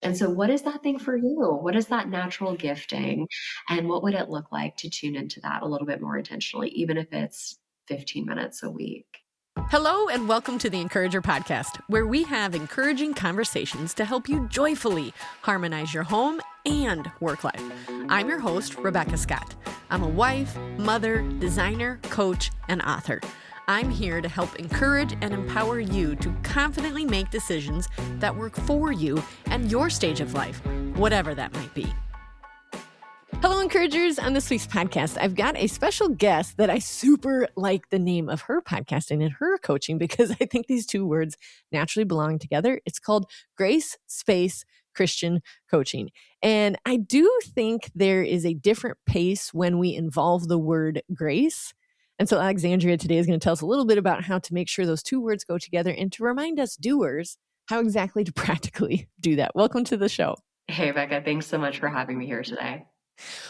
And so what is that thing for you? What is that natural gifting? And what would it look like to tune into that a little bit more intentionally, even if it's 15 minutes a week? Hello and welcome to the Encourager Podcast, where we have encouraging conversations to help you joyfully harmonize your home and work life. I'm your host, Rebecca Scott. I'm a wife, mother, designer, coach, and author. I'm here to help encourage and empower you to confidently make decisions that work for you and your stage of life, whatever that might be. Hello, encouragers. On this week's podcast, I've got a special guest that I super like the name of her podcasting and her coaching because I think these two words naturally belong together. It's called Grace Space Christian Coaching. And I do think there is a different pace when we involve the word grace. And so Alexandra today is going to tell us a little bit about how to make sure those two words go together and to remind us doers how exactly to practically do that. Welcome to the show. Hey, Becca, thanks so much for having me here today.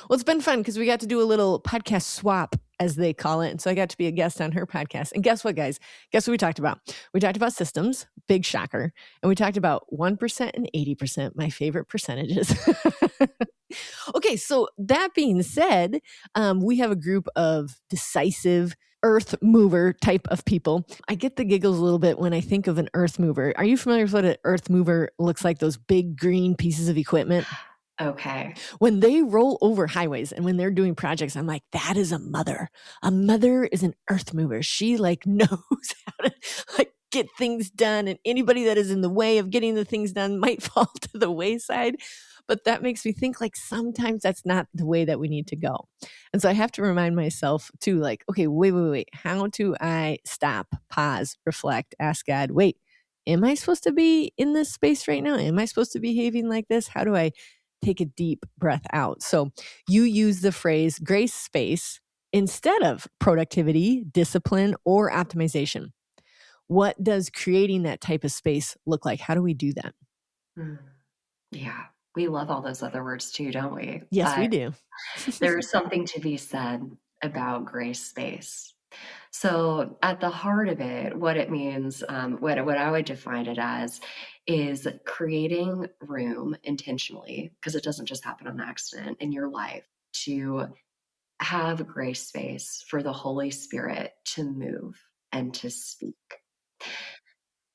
Well, it's been fun because we got to do a little podcast swap, as they call it. And so I got to be a guest on her podcast. And guess what, guys? Guess what we talked about? We talked about systems, big shocker. And we talked about 1% and 80%, my favorite percentages. Okay, so that being said, we have a group of decisive earth mover type of people. I get the giggles a little bit when I think of an earth mover. Are you familiar with what an earth mover looks like? Those big green pieces of equipment? Okay. When they roll over highways and when they're doing projects, I'm like, that is a mother. A mother is an earth mover. She knows how to get things done, and anybody that is in the way of getting the things done might fall to the wayside. But that makes me think sometimes that's not the way that we need to go. And so I have to remind myself too, okay, wait. How do I stop, pause, reflect, ask God, wait, am I supposed to be in this space right now? Am I supposed to be behaving like this? How do I take a deep breath out? So you use the phrase grace space instead of productivity, discipline, or optimization. What does creating that type of space look like? How do we do that? Yeah, we love all those other words too, don't we? Yes, we do. There's something to be said about grace space. So at the heart of it, what it means, what I would define it as, is creating room intentionally, because it doesn't just happen on accident in your life, to have grace space for the Holy Spirit to move and to speak.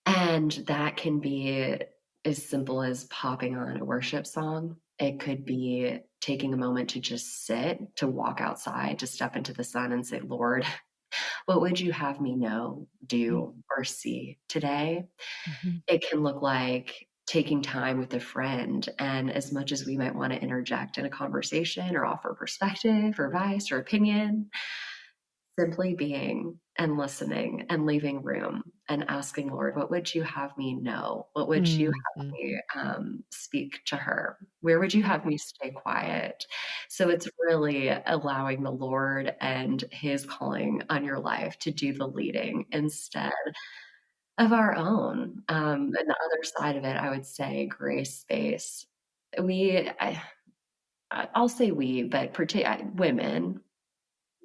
And that can be as simple as popping on a worship song. It could be taking a moment to just sit, to walk outside, to step into the sun and say, Lord, what would you have me know, do, or see today? Mm-hmm. It can look like taking time with a friend. And as much as we might want to interject in a conversation or offer perspective or advice or opinion, simply being and listening and leaving room and asking, Lord, what would you have me know? What would you have me speak to her? Where would you have me stay quiet? So it's really allowing the Lord and his calling on your life to do the leading instead of our own. And the other side of it, I would say grace space. I'll say we, but women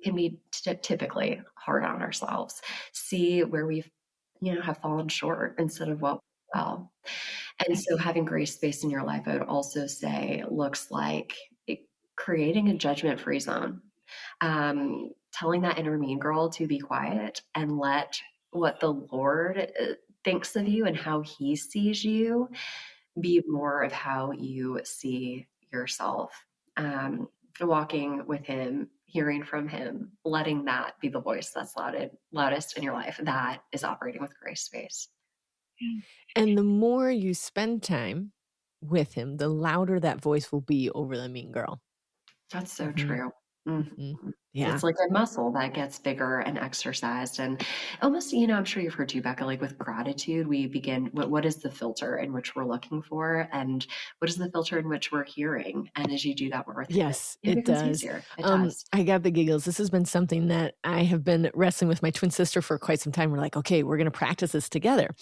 can be typically hard on ourselves, see where we've, have fallen short instead of what well. And so having grace space in your life, I would also say looks like creating a judgment-free zone, telling that inner mean girl to be quiet and let what the Lord thinks of you and how he sees you be more of how you see yourself. Walking with him, hearing from him, letting that be the voice that's loudest in your life. That is operating with grace space. And the more you spend time with him, the louder that voice will be over the mean girl. That's so true. Mm-hmm. Yeah. It's like a muscle that gets bigger and exercised. And almost, I'm sure you've heard too, Becca, with gratitude, we begin, what is the filter in which we're looking for? And what is the filter in which we're hearing? And as you do that, yes, it does. Easier. It does. I got the giggles. This has been something that I have been wrestling with my twin sister for quite some time. We're like, okay, we're going to practice this together.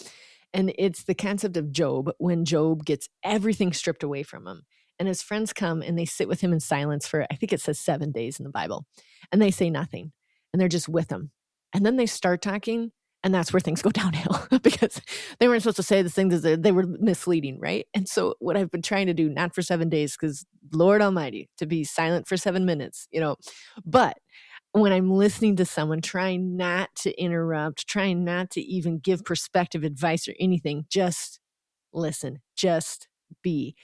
And it's the concept of Job, when Job gets everything stripped away from him. And his friends come and they sit with him in silence for, I think it says 7 days in the Bible. And they say nothing. And they're just with him. And then they start talking. And that's where things go downhill because they weren't supposed to say the things that they were misleading, right? And so what I've been trying to do, not for 7 days, because Lord Almighty, to be silent for 7 minutes, but when I'm listening to someone, trying not to interrupt, trying not to even give perspective, advice, or anything, just listen, just be.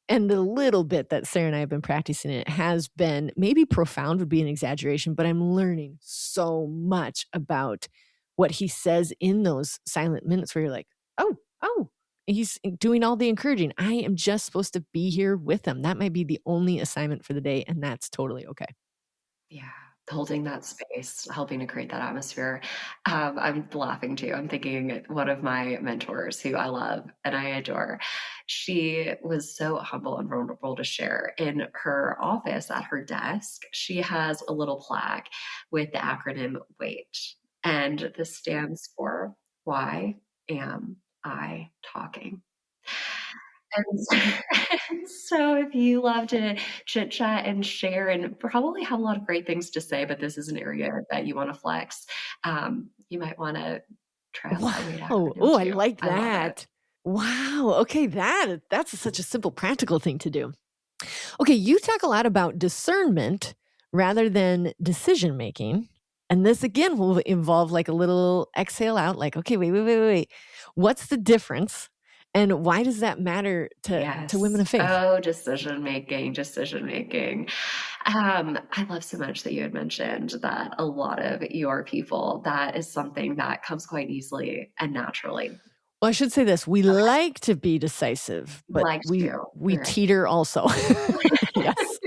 And the little bit that Sarah and I have been practicing it has been, maybe profound would be an exaggeration, but I'm learning so much about what he says in those silent minutes where you're like, oh, he's doing all the encouraging. I am just supposed to be here with him. That might be the only assignment for the day, and that's totally okay. Yeah, holding that space, helping to create that atmosphere. I'm laughing too. I'm thinking one of my mentors who I love and I adore. She was so humble and vulnerable to share. In her office at her desk, she has a little plaque with the acronym WAIT. And this stands for Why Am I Talking? And and so if you love to chit chat and share and probably have a lot of great things to say, but this is an area that you want to flex, you might want to try out that weight Wow. acronym Oh, I too. like I love it. that. Wow. Okay, that's such a simple practical thing to do. Okay, you talk a lot about discernment rather than decision making. And this again will involve like a little exhale out, like, okay, wait. What's the difference? And why does that matter to women Yes. of faith? Oh, decision making, decision making. I love so much that you had mentioned that a lot of your people, that is something that comes quite easily and naturally. Well, I should say this. We Okay. like to be decisive, but Like to. we Right. teeter also. Yes.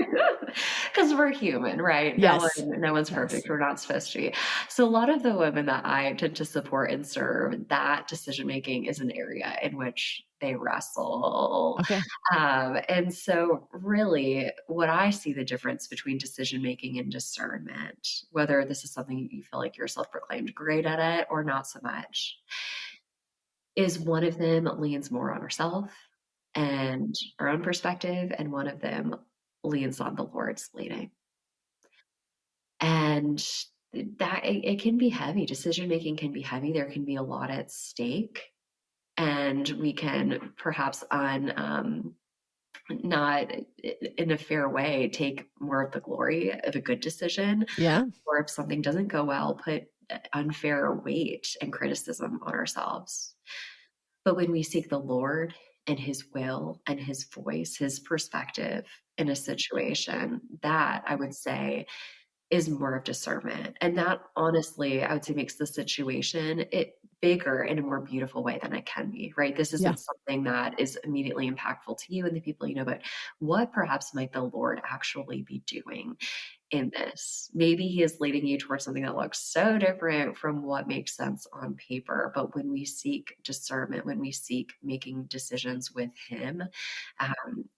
Because we're human, right? Yes. No one's Yes. perfect. We're not supposed to be. So a lot of the women that I tend to support and serve, that decision making is an area in which they wrestle. Okay. And so really what I see the difference between decision making and discernment, whether this is something you feel like you're self-proclaimed great at it or not so much, is one of them leans more on herself and our own perspective, and one of them leans on the Lord's leading. And that it can be heavy. Decision making can be heavy. There can be a lot at stake, and we can perhaps on not in a fair way take more of the glory of a good decision, Yeah. or if something doesn't go well, put unfair weight and criticism on ourselves. But when we seek the Lord and his will and his voice, his perspective in a situation, that I would say is more of discernment. And that honestly, I would say makes the situation it bigger in a more beautiful way than it can be, right? This Yeah. isn't something that is immediately impactful to you and the people you know, but what perhaps might the Lord actually be doing in this? Maybe he is leading you towards something that looks so different from what makes sense on paper. But when we seek discernment, when we seek making decisions with him,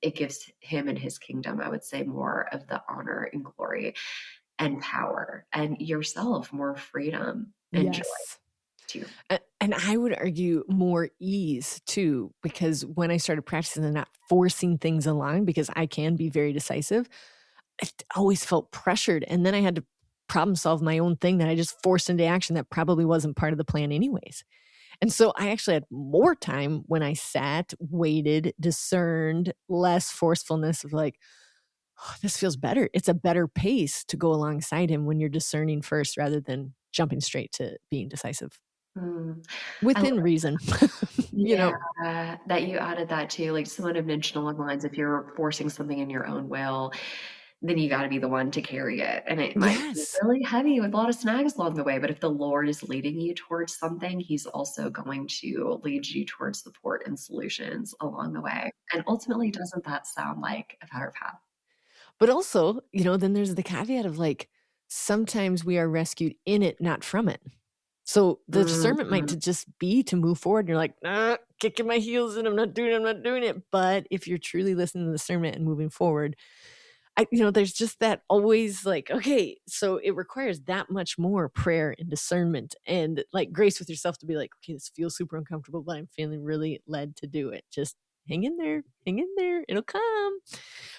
it gives him and his kingdom, I would say, more of the honor and glory and power, and yourself more freedom and joy Yes. too. And I would argue more ease too, because when I started practicing and not forcing things along, because I can be very decisive, I always felt pressured. And then I had to problem solve my own thing that I just forced into action that probably wasn't part of the plan, anyways. And so I actually had more time when I sat, waited, discerned, less forcefulness of like, oh, this feels better. It's a better pace to go alongside him when you're discerning first rather than jumping straight to being decisive Mm. I within reason. Yeah, that you added that too. Like someone had mentioned along the lines, if you're forcing something in your own will, then you got to be the one to carry it. And it might be Yes. really heavy with a lot of snags along the way. But if the Lord is leading you towards something, he's also going to lead you towards support and solutions along the way. And ultimately, doesn't that sound like a better path? But also, then there's the caveat of like, sometimes we are rescued in it, not from it. So the discernment might Mhm. to just be to move forward. And you're like, kicking my heels and I'm not doing it. But if you're truly listening to the discernment and moving forward, there's just that always like, okay, so it requires that much more prayer and discernment and like grace with yourself to be like, okay, this feels super uncomfortable, but I'm feeling really led to do it. Just hang in there, it'll come.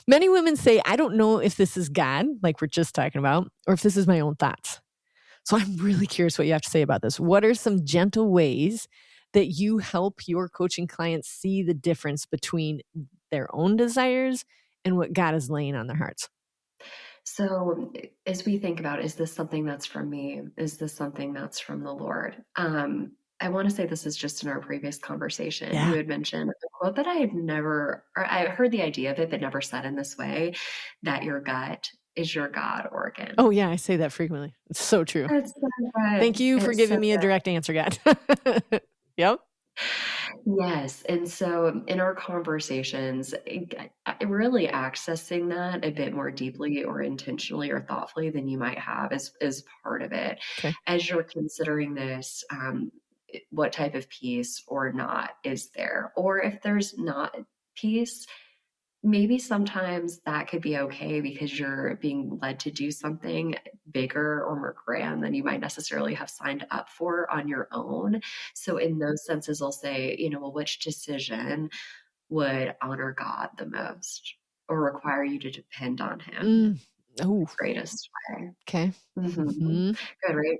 Many women say, I don't know if this is God, like we're just talking about, or if this is my own thoughts. So I'm really curious what you have to say about this. What are some gentle ways that you help your coaching clients see the difference between their own desires and what God is laying on their hearts? So, as we think about, is this something that's from me? Is this something that's from the Lord? I want to say this is just in our previous conversation. You Yeah. had mentioned a quote that I had never, or I heard the idea of it, but never said in this way, that your gut is your God organ. Oh, yeah. I say that frequently. It's so true. It's so Thank good. you for It's so giving me a good. direct answer, God. Yep. Yes, and so in our conversations, really accessing that a bit more deeply or intentionally or thoughtfully than you might have is part of it. Okay. As you're considering this, what type of peace or not is there? Or if there's not peace, maybe sometimes that could be okay because you're being led to do something bigger or more grand than you might necessarily have signed up for on your own. So in those senses, I'll say, well, which decision would honor God the most or require you to depend on him Mm. Oh, the greatest way? okay. Mhm. Hmm. Good, right?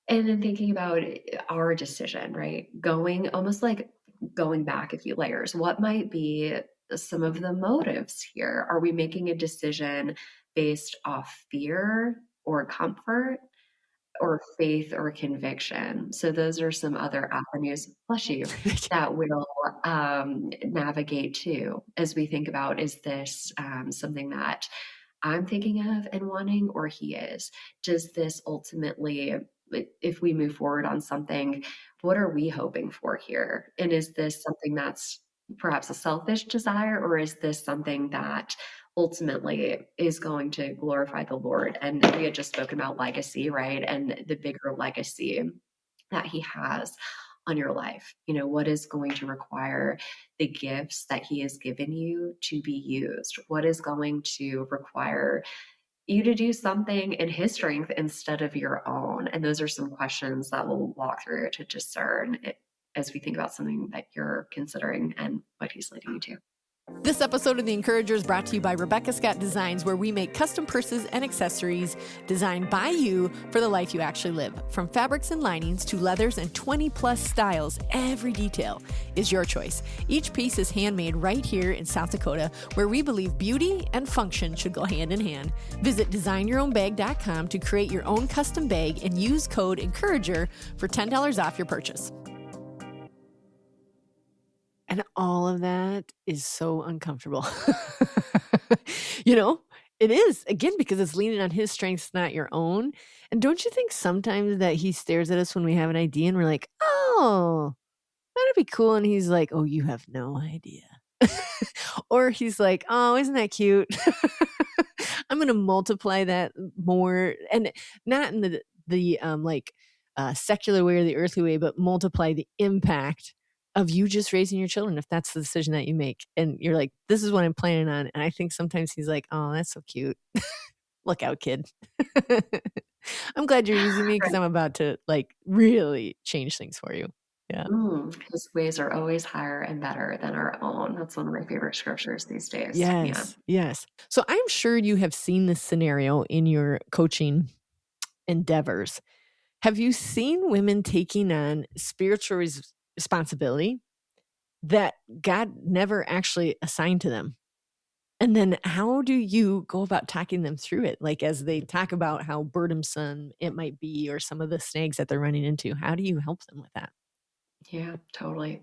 And then thinking about our decision, right? Going almost like going back a few layers. What might be some of the motives here? Are we making a decision based off fear or comfort or faith or conviction? So those are some other avenues, bless you, that will navigate too as we think about, is this something that I'm thinking of and wanting, or he is? Does this ultimately, if we move forward on something, what are we hoping for here? And is this something that's perhaps a selfish desire, or is this something that ultimately is going to glorify the Lord? And we had just spoken about legacy, right? And the bigger legacy that he has on your life. What is going to require the gifts that he has given you to be used? What is going to require you to do something in his strength instead of your own? And those are some questions that we'll walk through to discern it as we think about something that you're considering and what he's leading you to. This episode of The Encourager is brought to you by Rebecca Scott Designs, where we make custom purses and accessories designed by you for the life you actually live. From fabrics and linings to leathers and 20 plus styles, every detail is your choice. Each piece is handmade right here in South Dakota, where we believe beauty and function should go hand in hand. Visit designyourownbag.com to create your own custom bag and use code ENCOURAGER for $10 off your purchase. And all of that is so uncomfortable. It is, again, because it's leaning on his strengths, not your own. And don't you think sometimes that he stares at us when we have an idea and we're like, oh, that'd be cool. And he's like, oh, you have no idea. Or he's like, oh, isn't that cute? I'm going to multiply that more. And not in the secular way or the earthly way, but multiply the impact of you just raising your children, if that's the decision that you make. And you're like, this is what I'm planning on. And I think sometimes he's like, oh, that's so cute. Look out, kid. I'm glad you're using me because I'm about to really change things for you. Yeah. His ways are always higher and better than our own. That's one of my favorite scriptures these days. Yeah. Yes. Yes. So I'm sure you have seen this scenario in your coaching endeavors. Have you seen women taking on spiritual responsibility that God never actually assigned to them? And then how do you go about talking them through it? Like as they talk about how burdensome it might be or some of the snags that they're running into, how do you help them with that? Yeah, totally.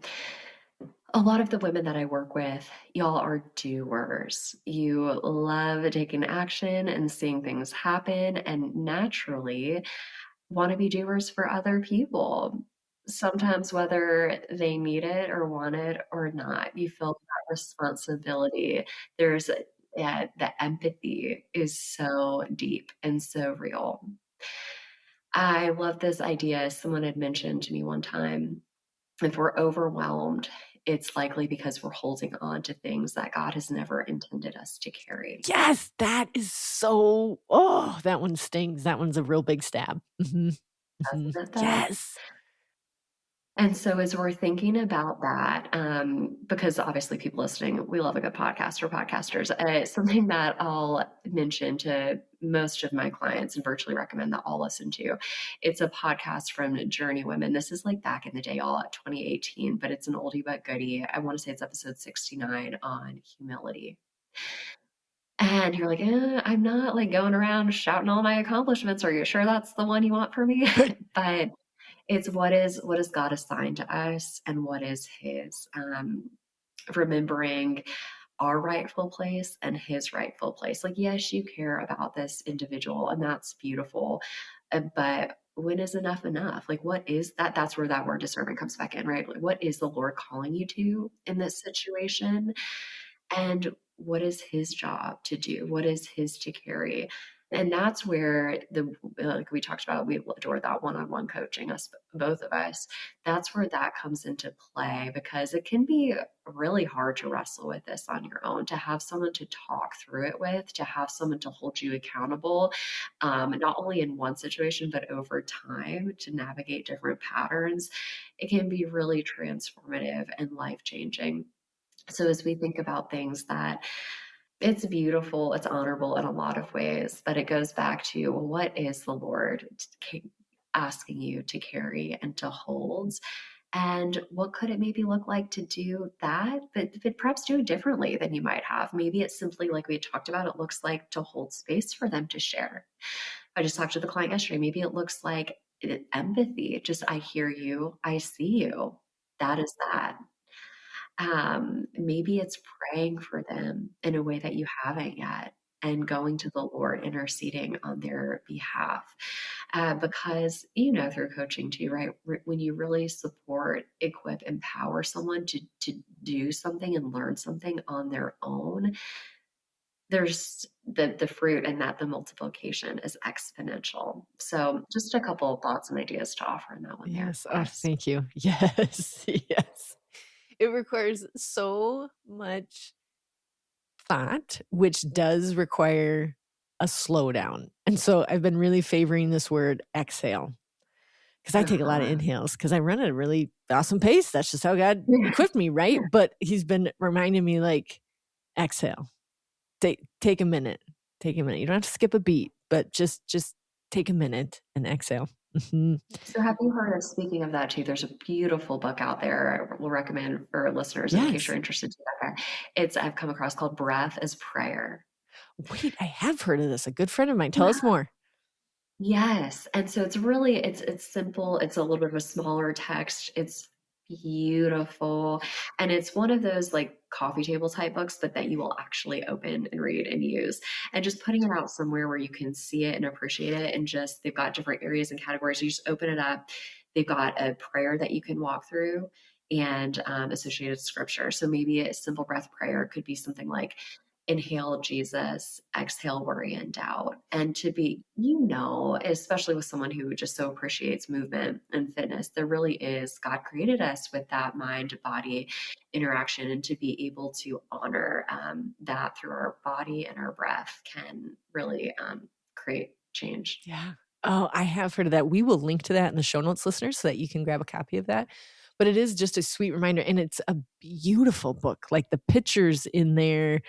A lot of the women that I work with, y'all are doers. You love taking action and seeing things happen, and naturally want to be doers for other people. Sometimes, whether they need it or want it or not, you feel that responsibility. Yeah, the empathy is so deep and so real. I love this idea. Someone had mentioned to me one time, if we're overwhelmed, it's likely because we're holding on to things that God has never intended us to carry. Yes, that is that one stings. That one's a real big stab. Mm-hmm. Mm-hmm. Doesn't it though? Yes. And so as we're thinking about that, because obviously people listening, we love a good podcast or podcasters. Something that I'll mention to most of my clients and virtually recommend that all listen to. It's a podcast from Journey Women. This is like back in the day, y'all, at 2018, but it's an oldie but goodie. I want to say it's episode 69 on humility. And you're like, I'm not like going around shouting all my accomplishments. Are you sure that's the one you want for me? But it's what is God assigned to us and what is his. Remembering our rightful place and his rightful place. Like, yes, you care about this individual, and that's beautiful. But when is enough enough? Like, what is that? That's where that word discernment comes back in, right? Like, what is the Lord calling you to in this situation? And what is his job to do? What is his to carry? And that's where like we talked about, we adore that one-on-one coaching, us both of us. That's where that comes into play, because it can be really hard to wrestle with this on your own, to have someone to talk through it with, to have someone to hold you accountable, not only in one situation, but over time to navigate different patterns. It can be really transformative and life-changing. So as we think about things that it's beautiful, it's honorable in a lot of ways, but it goes back to, well, what is the Lord asking you to carry and to hold? And what could it maybe look like to do that, but perhaps do it differently than you might have? Maybe it's simply like we talked about, it looks like to hold space for them to share. I just talked to the client yesterday. Maybe it looks like empathy, just I hear you, I see you. That is that. Maybe it's praying for them in a way that you haven't yet and going to the Lord, interceding on their behalf. Because, through coaching too, right? When you really support, equip, empower someone to do something and learn something on their own, there's the fruit, and that the multiplication is exponential. So just a couple of thoughts and ideas to offer in that one there Yes. for Oh, us. thank you. Yes. Yes. It requires so much thought, which does require a slowdown. And so I've been really favoring this word exhale, because I take a lot of Uh-huh. inhales because I run at a really awesome pace. That's just how God equipped me, right? But he's been reminding me, like, exhale. Take a minute. Take a minute. You don't have to skip a beat, but just take a minute and exhale. Mhm. So have you heard of, speaking of that too, there's a beautiful book out there I will recommend for listeners in case Yes. you're interested to that. I've come across, called Breath as Prayer. Wait, I have heard of this. A good friend of mine. Tell Yeah. us more. Yes, and so it's simple, it's a little bit of a smaller text, it's beautiful, and it's one of those, like, coffee table type books, but that you will actually open and read and use, and just putting it out somewhere where you can see it and appreciate it, and just they've got different areas and categories, you just open it up, they've got a prayer that you can walk through and, associated scripture, so maybe a simple breath prayer could be something like, inhale Jesus, exhale worry and doubt. And to be, especially with someone who just so appreciates movement and fitness, there really is, God created us with that mind body interaction. And to be able to honor that through our body and our breath can really create change. Yeah. Oh, I have heard of that. We will link to that in the show notes, listeners, so that you can grab a copy of that. But it is just a sweet reminder, and it's a beautiful book. Like, the pictures in there,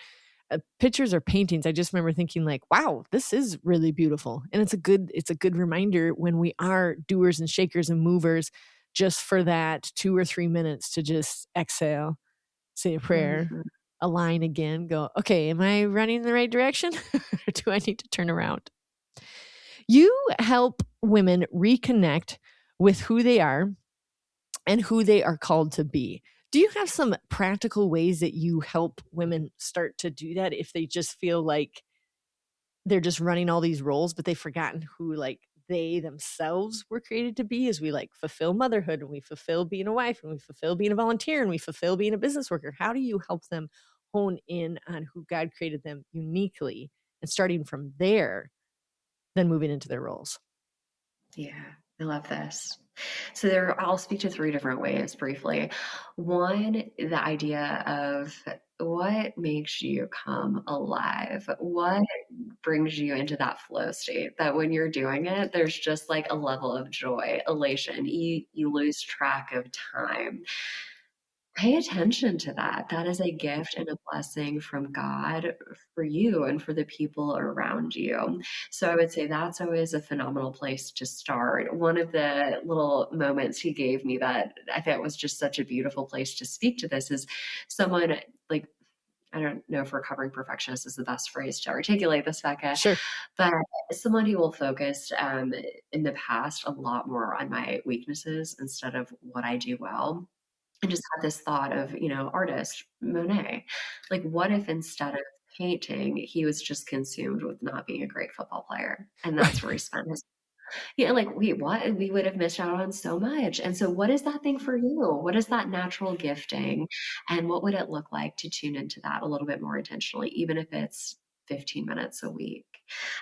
pictures or paintings. I just remember thinking, like, wow, this is really beautiful. And it's a good reminder when we are doers and shakers and movers, just for that 2 or 3 minutes to just exhale, say a prayer, Mhm. align again, go, okay, am I running in the right direction? Or do I need to turn around? You help women reconnect with who they are and who they are called to be. Do you have some practical ways that you help women start to do that if they just feel like they're just running all these roles, but they've forgotten who, like, they themselves were created to be, as we, like, fulfill motherhood, and we fulfill being a wife, and we fulfill being a volunteer, and we fulfill being a business worker? How do you help them hone in on who God created them uniquely, and starting from there, then moving into their roles? Yeah, I love this. So I'll speak to three different ways briefly. One, the idea of what makes you come alive? What brings you into that flow state that when you're doing it, there's just like a level of joy, elation. You lose track of time. Pay attention to that. That is a gift and a blessing from God for you and for the people around you. So I would say that's always a phenomenal place to start. One of the little moments he gave me that I thought was just such a beautiful place to speak to this is someone like, I don't know if recovering perfectionist is the best phrase to articulate this, Becca, Sure. but someone who will focus in the past a lot more on my weaknesses instead of what I do well. And just had this thought of, artist Monet. Like, what if instead of painting, he was just consumed with not being a great football player? And that's where he spent his yeah, like, wait, what? We would have missed out on so much. And so what is that thing for you? What is that natural gifting? And what would it look like to tune into that a little bit more intentionally, even if it's 15 minutes a week?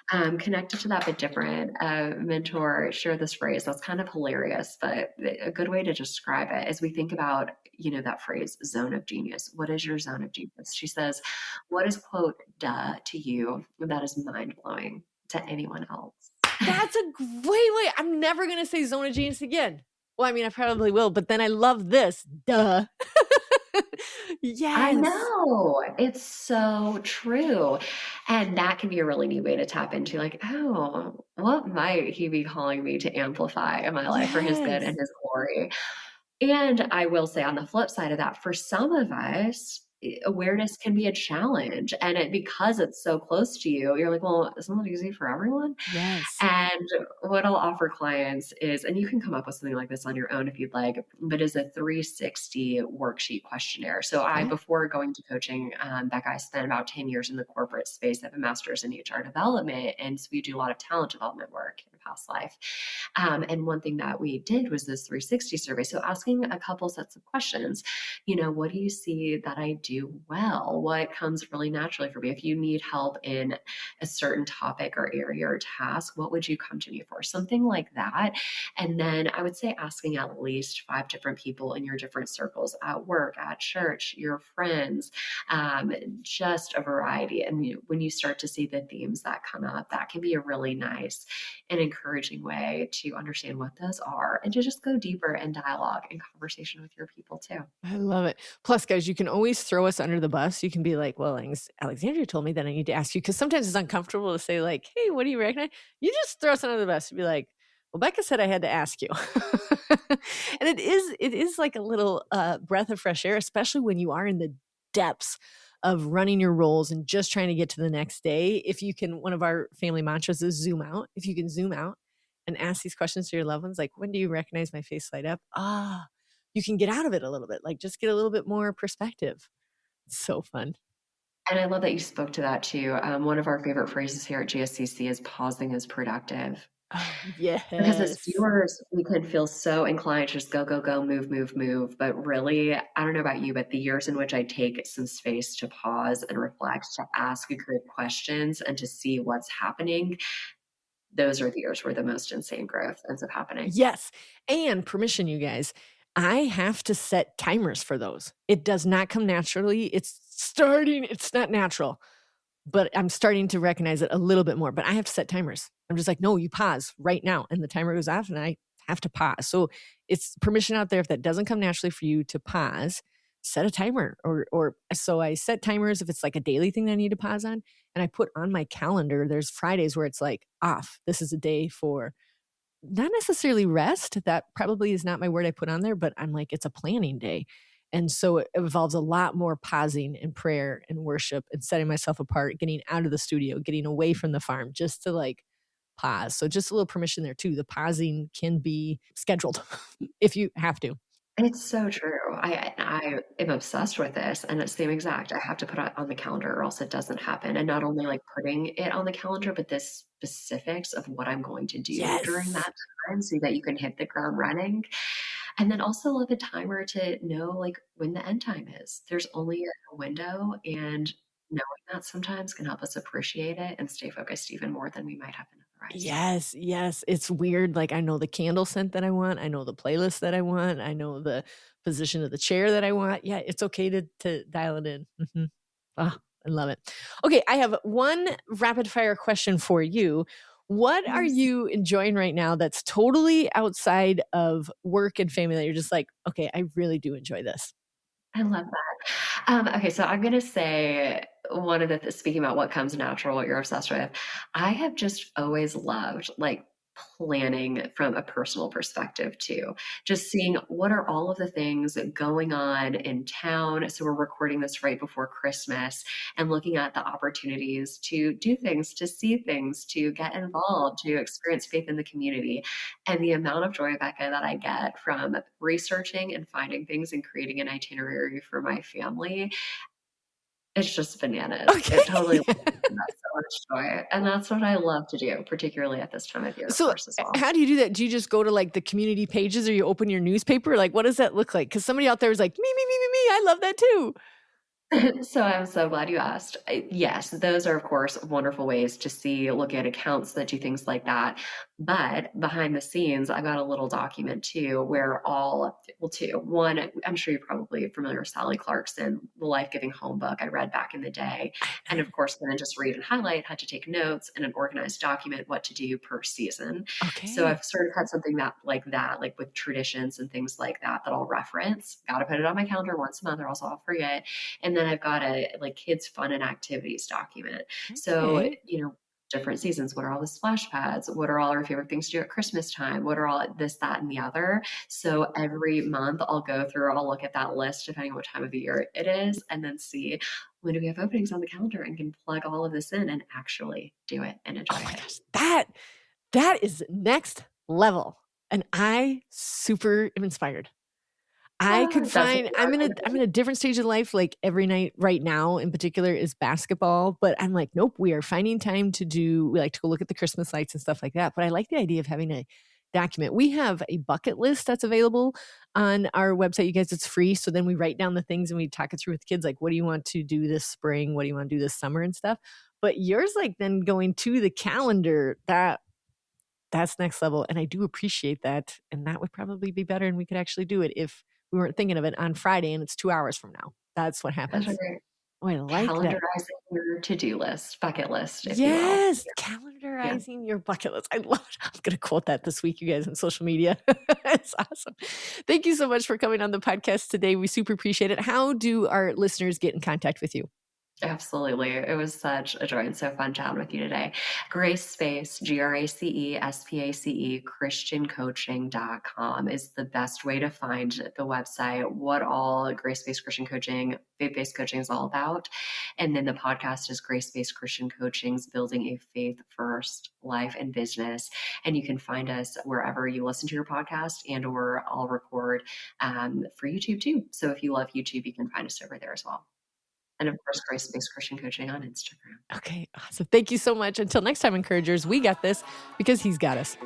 Connected to that, but different. Mentor shared this phrase that's kind of hilarious, but a good way to describe it is we think about, that phrase, zone of genius. What is your zone of genius? She says, what is, quote, duh to you that is mind blowing to anyone else? That's a great way. I'm never going to say zone of genius again. Well, I mean, I probably will, but then I love this. Duh. I Yes. know. It's so true. And that can be a really neat way to tap into like, oh, what might he be calling me to amplify in my life for his good Yes. and his glory? And I will say on the flip side of that, for some of us, awareness can be a challenge. And because it's so close to you, you're like, well, isn't that easy for everyone? Yes. And what I'll offer clients is, and you can come up with something like this on your own if you'd like, but is a 360 worksheet questionnaire. So Okay. before going to coaching, Becca, I spent about 10 years in the corporate space. I have a master's in HR development. And so we do a lot of talent development work in past life. And one thing that we did was this 360 survey. So asking a couple sets of questions, what do you see that I do well? What comes really naturally for me? If you need help in a certain topic or area or task, what would you come to me for? Something like that. And then I would say asking at least 5 different people in your different circles at work, at church, your friends, just a variety. And when you start to see the themes that come up, that can be a really nice and encouraging way to understand what those are and to just go deeper in dialogue and conversation with your people too. I love it. Plus, guys, you can always throw us under the bus. You can be like, well, Alexandra told me that I need to ask you, because sometimes it's uncomfortable to say like, hey, what do you recognize? You just throw us under the bus. You'd be like, well, Becca said I had to ask you. And it is like a little breath of fresh air, especially when you are in the depths of running your roles and just trying to get to the next day. If you can, one of our family mantras is zoom out. If you can zoom out and ask these questions to your loved ones, like, when do you recognize my face light up? You can get out of it a little bit, like just get a little bit more perspective. It's so fun. And I love that you spoke to that too. One of our favorite phrases here at GSCC is pausing is productive. Oh, Because as yes. viewers, we could feel so inclined to just go, go, go, move, move, move. But really, I don't know about you, but the years in which I take some space to pause and reflect, to ask good questions and to see what's happening, those are the years where the most insane growth ends up happening. Yes. And permission, you guys. I have to set timers for those. It does not come naturally. It's not natural, but I'm starting to recognize it a little bit more. But I have to set timers. I'm just like, no, you pause right now. And the timer goes off and I have to pause. So it's permission out there. If that doesn't come naturally for you to pause, set a timer. Or so I set timers if it's like a daily thing that I need to pause on. And I put on my calendar, there's Fridays where it's like off. This is a day for not necessarily rest. That probably is not my word I put on there, but I'm like, it's a planning day. And so it involves a lot more pausing and prayer and worship and setting myself apart, getting out of the studio, getting away from the farm just to like pause. So just a little permission there too. The pausing can be scheduled if you have to. It's so true. I am obsessed with this, and it's the same exact. I have to put it on the calendar, or else it doesn't happen. And not only like putting it on the calendar, but the specifics of what I'm going to do during Yes. that time, so that you can hit the ground running. And then also leave a timer to know like when the end time is. There's only a window, and knowing that sometimes can help us appreciate it and stay focused even more than we might have been otherwise. Yes, yes. It's weird. Like I know the candle scent that I want. I know the playlist that I want. I know the position of the chair that I want. Yeah, it's okay to dial it in. Ah, I love it. Okay, I have one rapid fire question for you. What are Yes. you enjoying right now that's totally outside of work and family that you're just like, okay, I really do enjoy this? I love that. Okay, so I'm gonna say one of the speaking about what comes natural, what you're obsessed with. I have just always loved like planning from a personal perspective too. Just seeing what are all of the things going on in town. So we're recording this right before Christmas and looking at the opportunities to do things, to see things, to get involved, to experience faith in the community. And the amount of joy, Becca, that I get from researching and finding things and creating an itinerary for my family, it's just bananas. Okay. It totally that's so much joy. And that's what I love to do, particularly at this time of year, of So course, as well. how do you do that? Do you just go to like the community pages or you open your newspaper? Like, what does that look like? Because somebody out there is like, me. I love that too. So I'm so glad you asked. Yes, those are, of course, wonderful ways to see, look at accounts that do things like that. But behind the scenes, I got a little document too, where two. One, I'm sure you're probably familiar with Sally Clarkson, the Life Giving Home book I read back in the day. And of course, then just read and highlight, had to take notes in an organized document, what to do per season. So Okay. I've sort of had something that, like with traditions and things like that, that I'll reference. Got to put it on my calendar once a month or else I'll forget. And then I've got a like kids fun and activities document. So, Okay. different seasons. What are all the splash pads? What are all our favorite things to do at Christmas time? What are all this, that, and the other? So every month I'll go through, I'll look at that list depending on what time of the year it is, and then see when do we have openings on the calendar and can plug all of this in and actually do it and enjoy Oh my it. gosh. That is next level. And I super am inspired. I could That's what find we I'm in are. a different stage of life. Like every night right now in particular is basketball, but I'm like, nope, we are finding time we like to go look at the Christmas lights and stuff like that. But I like the idea of having a document. We have a bucket list that's available on our website. You guys, it's free. So then we write down the things and we talk it through with kids. Like, what do you want to do this spring? What do you want to do this summer and stuff? But yours, like then going to the calendar, that's next level. And I do appreciate that. And that would probably be better. And we could actually do it if we weren't thinking of it on Friday and it's 2 hours from now. That's what That's happens. right. Oh, I like that. Calendarizing your to-do list, bucket list, if you will. Yes, Yeah. calendarizing your bucket list. I love it. I'm going to quote that this week, you guys, on social media. It's awesome. Thank you so much for coming on the podcast today. We super appreciate it. How do our listeners get in contact with you? Absolutely. It was such a joy and so fun chatting with you today. Grace Space, GRACESPACE, ChristianCoaching.com is the best way to find the website, what all Grace Space Christian Coaching, faith-based coaching is all about. And then the podcast is Grace Space Christian Coaching's Building a Faith-First Life and Business. And you can find us wherever you listen to your podcast and or I'll record for YouTube too. So if you love YouTube, you can find us over there as well. And of course, Grace-Based Christian Coaching on Instagram. Okay, awesome. Thank you so much. Until next time, encouragers, we got this because he's got us.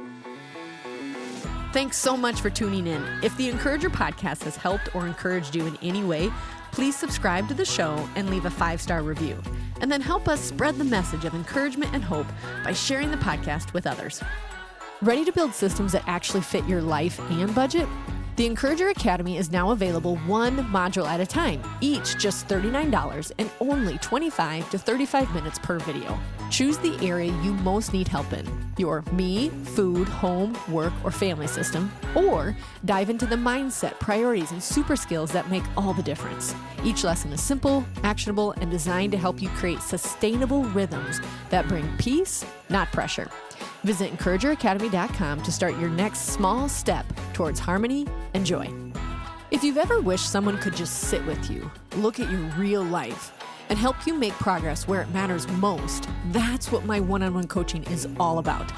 Thanks so much for tuning in. If the Encourager podcast has helped or encouraged you in any way, please subscribe to the show and leave a 5-star review. And then help us spread the message of encouragement and hope by sharing the podcast with others. Ready to build systems that actually fit your life and budget? The Encourager Academy is now available one module at a time, each just $39 and only 25 to 35 minutes per video. Choose the area you most need help in, your me, food, home, work, or family system, or dive into the mindset, priorities, and super skills that make all the difference. Each lesson is simple, actionable, and designed to help you create sustainable rhythms that bring peace, not pressure. Visit EncouragerAcademy.com to start your next small step towards harmony and joy. If you've ever wished someone could just sit with you, look at your real life, and help you make progress where it matters most, that's what my one-on-one coaching is all about.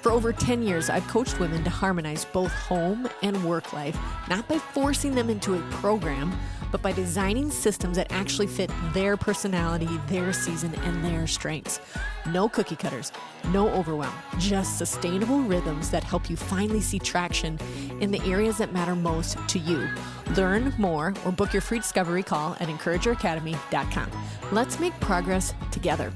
For over 10 years, I've coached women to harmonize both home and work life, not by forcing them into a program, but by designing systems that actually fit their personality, their season, and their strengths. No cookie cutters, no overwhelm, just sustainable rhythms that help you finally see traction in the areas that matter most to you. Learn more or book your free discovery call at EncouragerAcademy.com. Let's make progress together.